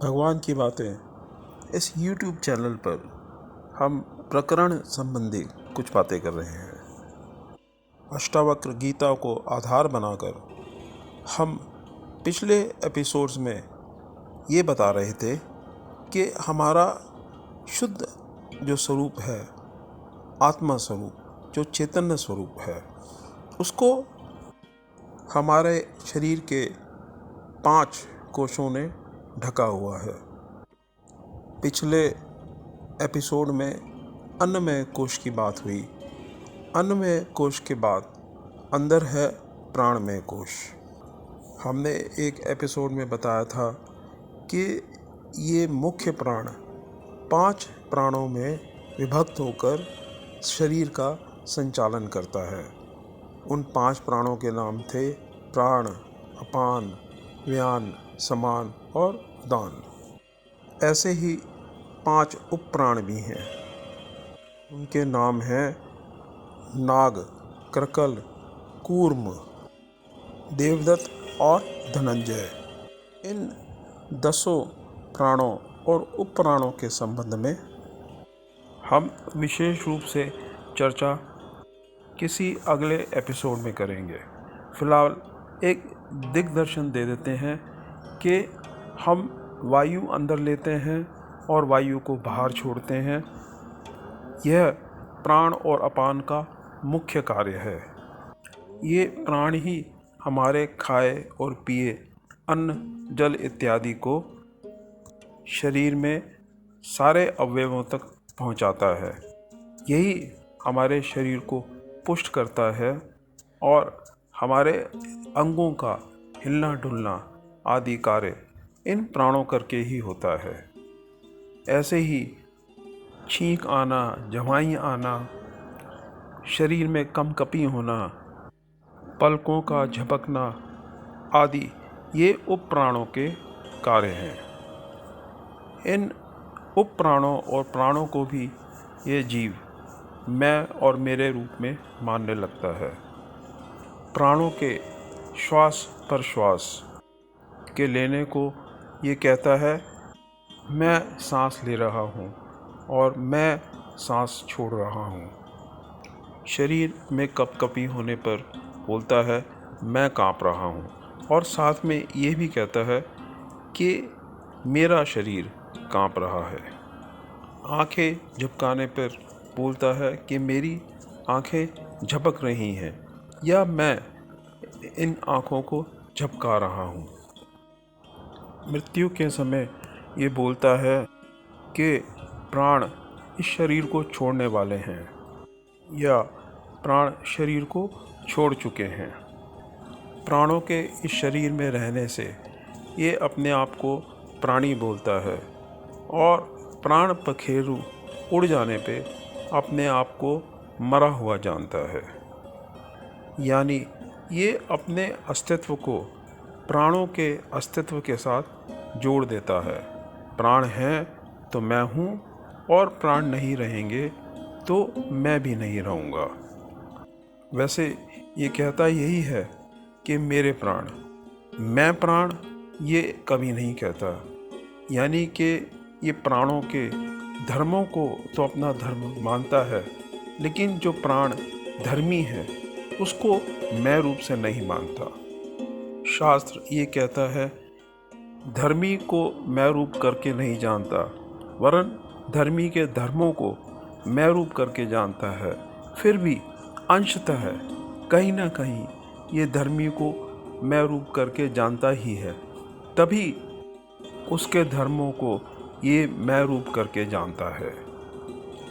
भगवान की बातें इस YouTube चैनल पर हम प्रकरण संबंधी कुछ बातें कर रहे हैं। अष्टावक्र गीता को आधार बनाकर हम पिछले एपिसोड्स में ये बता रहे थे कि हमारा शुद्ध जो स्वरूप है, आत्मा स्वरूप, जो चैतन्य स्वरूप है, उसको हमारे शरीर के 5 कोशों ने ढका हुआ है। पिछले एपिसोड में अन्नमय कोश की बात हुई। अन्नमय कोश के बाद अंदर है प्राणमय कोश। हमने एक एपिसोड में बताया था कि ये मुख्य प्राण 5 प्राणों में विभक्त होकर शरीर का संचालन करता है। उन 5 प्राणों के नाम थे प्राण, अपान, व्यान, समान और उदान। ऐसे ही 5 उपप्राण भी हैं। उनके नाम हैं नाग, कृकल, कूर्म, देवदत्त और धनंजय। इन 10 प्राणों और उपप्राणों के संबंध में हम विशेष रूप से चर्चा किसी अगले एपिसोड में करेंगे। फिलहाल एक दिग्दर्शन दे देते हैं कि हम वायु अंदर लेते हैं और वायु को बाहर छोड़ते हैं। यह प्राण और अपान का मुख्य कार्य है। ये प्राण ही हमारे खाए और पिए अन्न, जल इत्यादि को शरीर में सारे अवयवों तक पहुंचाता है। यही हमारे शरीर को पुष्ट करता है और हमारे अंगों का हिलना डुलना आदि कार्य इन प्राणों करके ही होता है। ऐसे ही छींक आना, जवाई आना, शरीर में कंपकपी होना, पलकों का झपकना आदि ये उपप्राणों के कार्य हैं। इन उपप्राणों और प्राणों को भी ये जीव मैं और मेरे रूप में मानने लगता है। प्राणों के श्वास पर श्वास के लेने को ये कहता है मैं सांस ले रहा हूँ और मैं सांस छोड़ रहा हूँ। शरीर में कंपकपी होने पर बोलता है मैं काँप रहा हूँ और साथ में ये भी कहता है कि मेरा शरीर काँप रहा है। आँखें झपकाने पर बोलता है कि मेरी आँखें झपक रही हैं या मैं इन आँखों को झपका रहा हूँ। मृत्यु के समय ये बोलता है कि प्राण इस शरीर को छोड़ने वाले हैं या प्राण शरीर को छोड़ चुके हैं। प्राणों के इस शरीर में रहने से ये अपने आप को प्राणी बोलता है और प्राण पखेरु उड़ जाने पे अपने आप को मरा हुआ जानता है। यानी ये अपने अस्तित्व को प्राणों के अस्तित्व के साथ जोड़ देता है। प्राण हैं तो मैं हूँ और प्राण नहीं रहेंगे तो मैं भी नहीं रहूँगा। वैसे ये कहता यही है कि मेरे प्राण, मैं प्राण ये कभी नहीं कहता। यानी कि ये प्राणों के धर्मों को तो अपना धर्म मानता है, लेकिन जो प्राण धर्मी है उसको मैं रूप से नहीं मानता। शास्त्र ये कहता है धर्मी को मैं रूप करके नहीं जानता, वरन धर्मी के धर्मों को मैं रूप करके जानता है। फिर भी अंशतः कहीं ना कहीं ये धर्मी को मैं रूप करके जानता ही है, तभी उसके धर्मों को ये मैं रूप करके जानता है।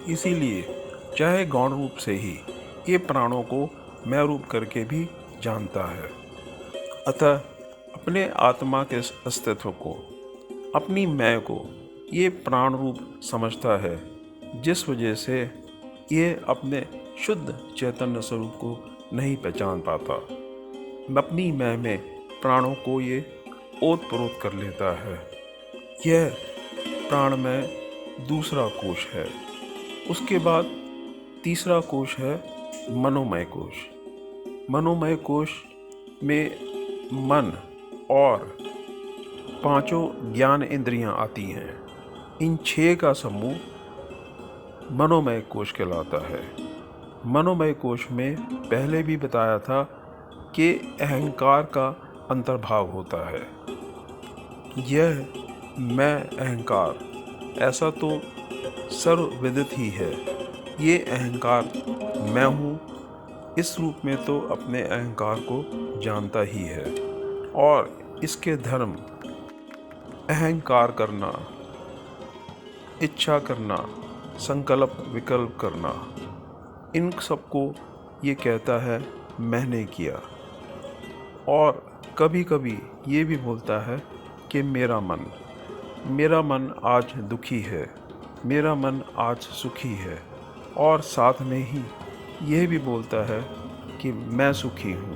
इसीलिए चाहे गौण रूप से ही ये प्राणों को मैं रूप करके भी जानता है। अतः अपने आत्मा के अस्तित्व को, अपनी मैं को ये प्राण रूप समझता है, जिस वजह से ये अपने शुद्ध चैतन्य स्वरूप को नहीं पहचान पाता। अपनी मैं में प्राणों को ये ओत-प्रोत कर लेता है। यह प्राणमय दूसरा कोश है। उसके बाद तीसरा कोश है मनोमय कोश। मनोमय कोश में मन और पांचों ज्ञान इंद्रियां आती हैं। इन 6 का समूह मनोमय कोश कहलाता है। मनोमय कोश में पहले भी बताया था कि अहंकार का अंतर्भाव होता है। यह मैं अहंकार ऐसा तो सर्वविदित ही है। ये अहंकार मैं हूँ इस रूप में तो अपने अहंकार को जानता ही है, और इसके धर्म अहंकार करना, इच्छा करना, संकल्प विकल्प करना, इन सबको ये कहता है मैंने किया। और कभी कभी ये भी बोलता है कि मेरा मन आज दुखी है, मेरा मन आज सुखी है, और साथ में ही यह भी बोलता है कि मैं सुखी हूँ,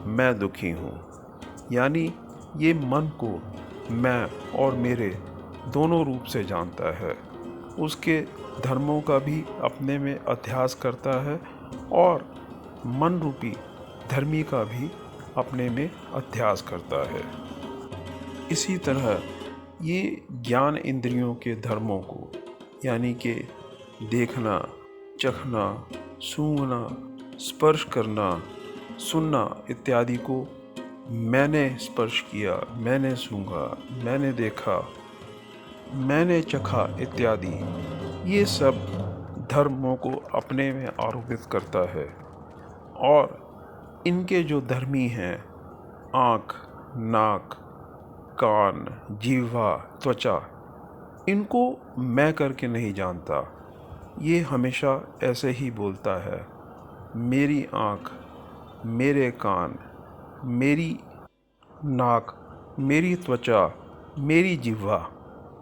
मैं दुखी हूँ। यानी ये मन को मैं और मेरे दोनों रूप से जानता है। उसके धर्मों का भी अपने में अध्यास करता है, और मन रूपी धर्मी का भी अपने में अध्यास करता है। इसी तरह ये ज्ञान इंद्रियों के धर्मों को, यानी कि देखना, चखना, सूंघना, स्पर्श करना, सुनना इत्यादि को मैंने स्पर्श किया, मैंने सूंघा, मैंने देखा, मैंने चखा इत्यादि, ये सब धर्मों को अपने में आरोपित करता है। और इनके जो धर्मी हैं, आँख, नाक, कान, जीवा, त्वचा, इनको मैं करके नहीं जानता। ये हमेशा ऐसे ही बोलता है मेरी आँख, मेरे कान, मेरी नाक, मेरी त्वचा, मेरी जिह्वा।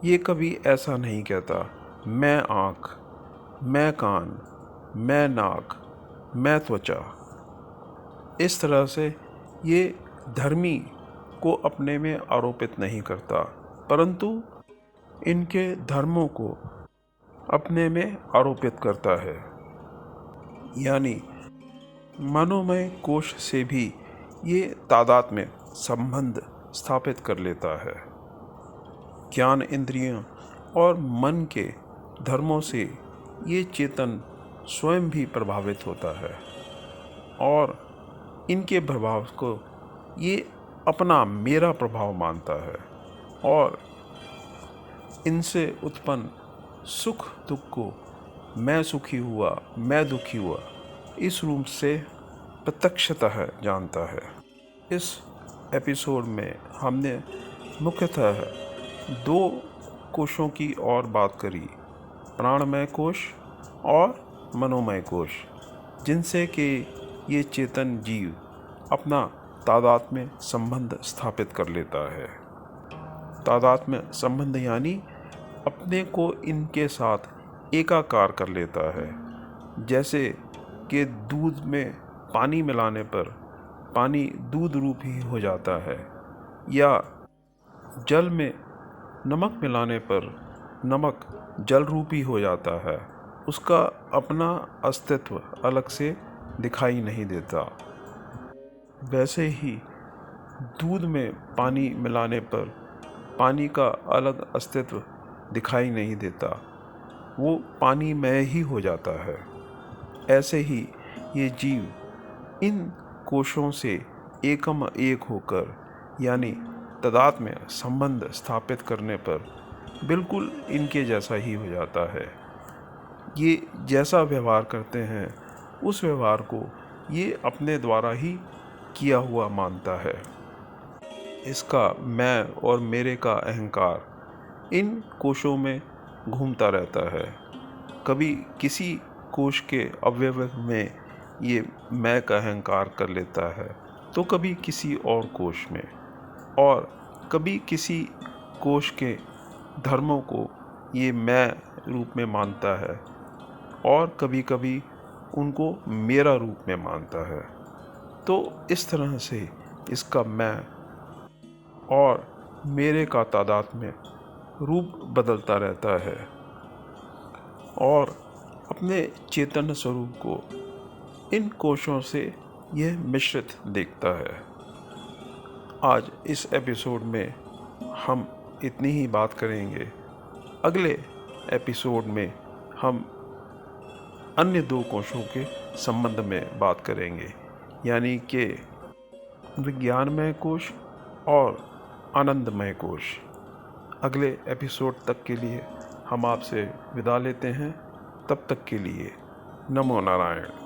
ये कभी ऐसा नहीं कहता मैं आँख, मैं कान, मैं नाक, मैं त्वचा। इस तरह से ये धर्मी को अपने में आरोपित नहीं करता, परंतु इनके धर्मों को अपने में आरोपित करता है। यानी मनोमय कोश से भी ये तादात्म्य संबंध स्थापित कर लेता है। ज्ञान इंद्रियों और मन के धर्मों से ये चेतन स्वयं भी प्रभावित होता है, और इनके प्रभाव को ये अपना मेरा प्रभाव मानता है, और इनसे उत्पन्न सुख दुख को मैं सुखी हुआ, मैं दुखी हुआ, इस रूप से प्रत्यक्षतः जानता है। इस एपिसोड में हमने मुख्यतः 2 कोशों की और बात करी, प्राणमय कोश और मनोमय कोश, जिनसे कि ये चेतन जीव अपना तादात्म्य संबंध स्थापित कर लेता है। तादात्म्य संबंध यानी अपने को इनके साथ एकाकार कर लेता है। जैसे कि दूध में पानी मिलाने पर पानी दूध रूप ही हो जाता है, या जल में नमक मिलाने पर नमक जल रूपी हो जाता है। उसका अपना अस्तित्व अलग से दिखाई नहीं देता। वैसे ही दूध में पानी मिलाने पर पानी का अलग अस्तित्व दिखाई नहीं देता, वो पानी में ही हो जाता है। ऐसे ही ये जीव इन कोशों से एकम एक होकर, यानी तादात्म्य संबंध स्थापित करने पर बिल्कुल इनके जैसा ही हो जाता है। ये जैसा व्यवहार करते हैं, उस व्यवहार को ये अपने द्वारा ही किया हुआ मानता है। इसका मैं और मेरे का अहंकार इन कोशों में घूमता रहता है। कभी किसी कोश के अवयव में ये मैं का अहंकार कर लेता है, तो कभी किसी और कोश में, और कभी किसी कोश के धर्मों को ये मैं रूप में मानता है, और कभी कभी उनको मेरा रूप में मानता है। तो इस तरह से इसका मैं और मेरे का तादात्म्य रूप बदलता रहता है, और अपने चेतन स्वरूप को इन कोशों से यह मिश्रित देखता है। आज इस एपिसोड में हम इतनी ही बात करेंगे। अगले एपिसोड में हम अन्य 2 कोशों के संबंध में बात करेंगे, यानी कि विज्ञानमय कोश और आनंदमय कोश। अगले एपिसोड तक के लिए हम आपसे विदा लेते हैं। तब तक के लिए नमो नारायण।